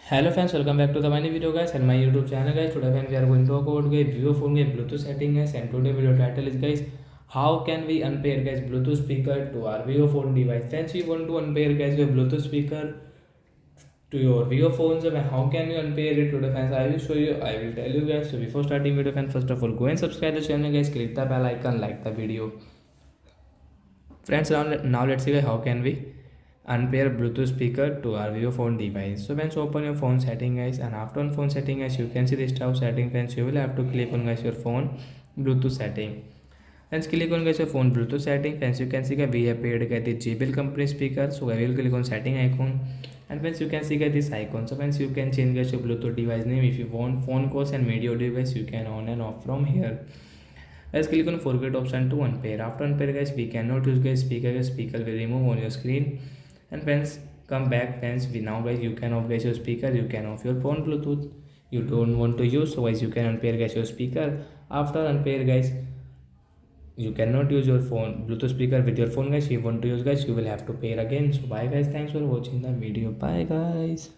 Hello friends, welcome back to the many video guys and my YouTube channel guys. Today friends we are going to talk about guys vivo phone game Bluetooth setting guys, and today video title is guys how can we unpair guys Bluetooth speaker to our vivo phone device. Friends, you want to unpair guys your Bluetooth speaker to your vivo phones, and how can you unpair it today friends? I will show you, I will tell you guys. So before starting video friends, first of all go and subscribe the channel guys, click the bell icon, like the video. Friends, now let's see how can we unpair Bluetooth speaker to our vivo phone device. So once open your phone setting guys, and after on phone setting guys, you can see this tab setting friends. You will have to click on guys your phone Bluetooth setting. Once click on guys your phone Bluetooth setting friends, you can see that we have paired guys the JBL company speaker. So I will click on setting icon, and friends you can see guys this icon. So friends you can change guys your Bluetooth device name. If you want phone calls and video device, you can on and off from here. Let's click on forget option to unpair. After unpair guys, we cannot use guys speaker. Guys speaker will remove on your screen. And friends, come back friends. We now guys you can off guys your speaker. You can off your phone Bluetooth. You don't want to use, so guys you can unpair guys your speaker. After unpair guys, you cannot use your phone Bluetooth speaker with your phone guys. If you want to use guys, you will have to pair again. So bye guys. Thanks for watching the video. Bye guys.